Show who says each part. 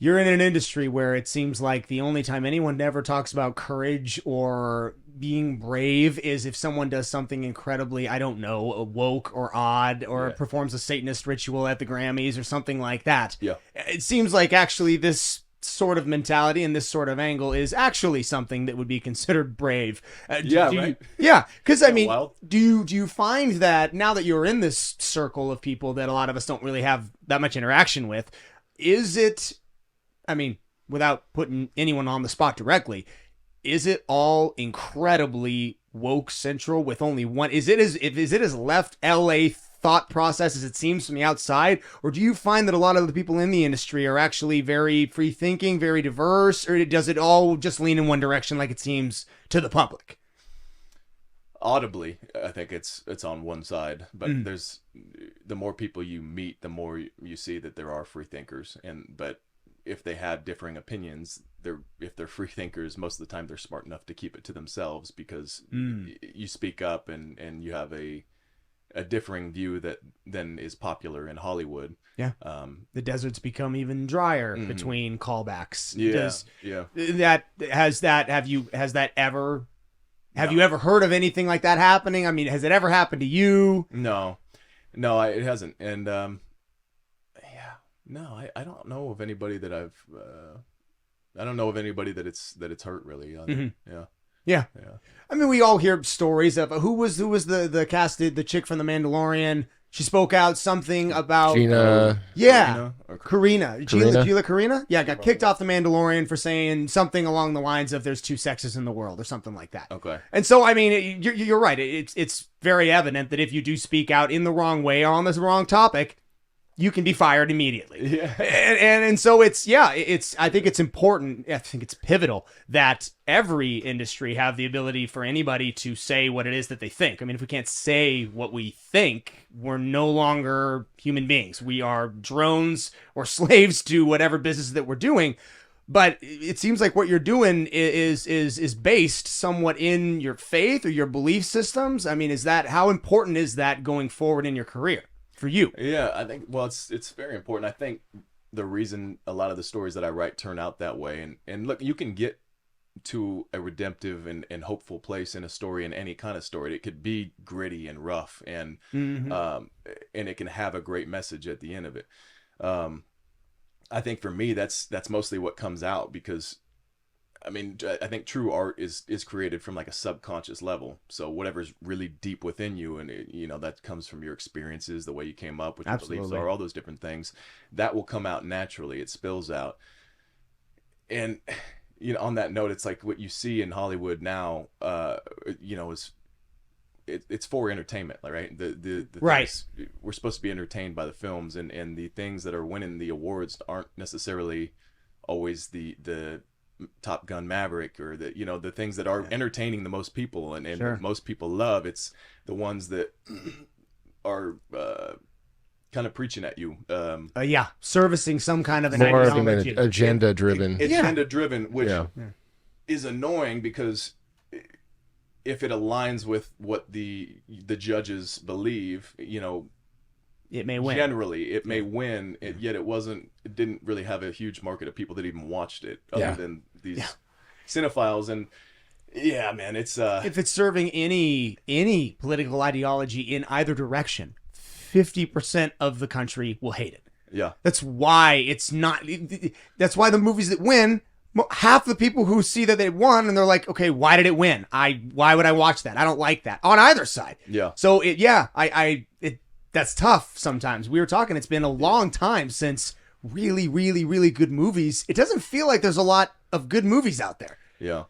Speaker 1: You're in an industry where it seems like the only time anyone ever talks about courage or being brave is if someone does something incredibly, I don't know, woke or odd, or
Speaker 2: Yeah.
Speaker 1: performs a Satanist ritual at the Grammys or something like that.
Speaker 2: Yeah.
Speaker 1: It seems like actually this sort of mentality and this sort of angle is actually something that would be considered brave.
Speaker 2: Yeah, right.
Speaker 1: Yeah, because I
Speaker 2: Yeah,
Speaker 1: mean,
Speaker 2: wild.
Speaker 1: do you find that now that you're in this circle of people that a lot of us don't really have that much interaction with, is it? I mean, without putting anyone on the spot directly, is it all incredibly woke central with only one? Is it as left LA thought process as it seems from the outside, or do you find that a lot of the people in the industry are actually very free thinking, very diverse, or does it all just lean in one direction like it seems to the public?
Speaker 2: Audibly, I think it's on one side, but there's the more people you meet, the more you see that there are free thinkers, but if they have differing opinions, if they're free thinkers, most of the time they're smart enough to keep it to themselves because you speak up and you have a differing view that then is popular in Hollywood.
Speaker 1: Yeah. The deserts become even drier between callbacks.
Speaker 2: Yeah.
Speaker 1: Has you ever heard of anything like that happening? I mean, has it ever happened to you?
Speaker 2: No, it hasn't. And no, I don't know of anybody that I don't know of anybody that it's hurt really. Yeah.
Speaker 1: Yeah. I mean, we all hear stories of who was the casted, the chick from The Mandalorian. She spoke out something about
Speaker 3: Gina.
Speaker 1: Karina.
Speaker 3: Karina?
Speaker 1: Gila Karina? Yeah, got kicked off The Mandalorian for saying something along the lines of "there's two sexes in the world" or something like that.
Speaker 2: Okay.
Speaker 1: And so, I mean, you're right. It's very evident that if you do speak out in the wrong way or on this wrong topic, you can be fired immediately.
Speaker 2: Yeah.
Speaker 1: And so I think it's important. I think it's pivotal that every industry have the ability for anybody to say what it is that they think. I mean, if we can't say what we think, we're no longer human beings. We are drones or slaves to whatever business that we're doing. But it seems like what you're doing is based somewhat in your faith or your belief systems. I mean, how important is that going forward in your career? For you.
Speaker 2: Yeah, I think, well, it's very important. I think the reason a lot of the stories that I write turn out that way, and look, you can get to a redemptive and hopeful place in a story, in any kind of story. It could be gritty and rough, and it can have a great message at the end of it. I think for me, that's mostly what comes out, because I mean, I think true art is created from like a subconscious level. So whatever's really deep within you, and that comes from your experiences, the way you came up, what your beliefs are, all those different things, that will come out naturally. It spills out. And on that note, it's like what you see in Hollywood now, is it's for entertainment, right? The
Speaker 1: right.
Speaker 2: Things, we're supposed to be entertained by the films, and the things that are winning the awards aren't necessarily always the Top Gun Maverick, or the things that are entertaining the most people and
Speaker 1: Sure.
Speaker 2: most people love. It's the ones that are kind of preaching at you.
Speaker 1: Servicing some kind of an
Speaker 3: More of
Speaker 1: ideology.
Speaker 3: an agenda driven.
Speaker 2: Agenda driven, which is annoying, because if it aligns with what the judges believe,
Speaker 1: it may win.
Speaker 2: Generally, it may win, yet it didn't really have a huge market of people that even watched it, other than these cinephiles. And yeah, man, it's
Speaker 1: if it's serving any political ideology in either direction, 50% of the country will hate it.
Speaker 2: Yeah.
Speaker 1: That's why that's why the movies that win, half the people who see that they won and they're like, okay, why did it win? Why would I watch that? I don't like that on either side.
Speaker 2: Yeah.
Speaker 1: So that's tough sometimes. We were talking, it's been a long time since really, really, really good movies. It doesn't feel like there's a lot of good movies out there.
Speaker 2: Yeah.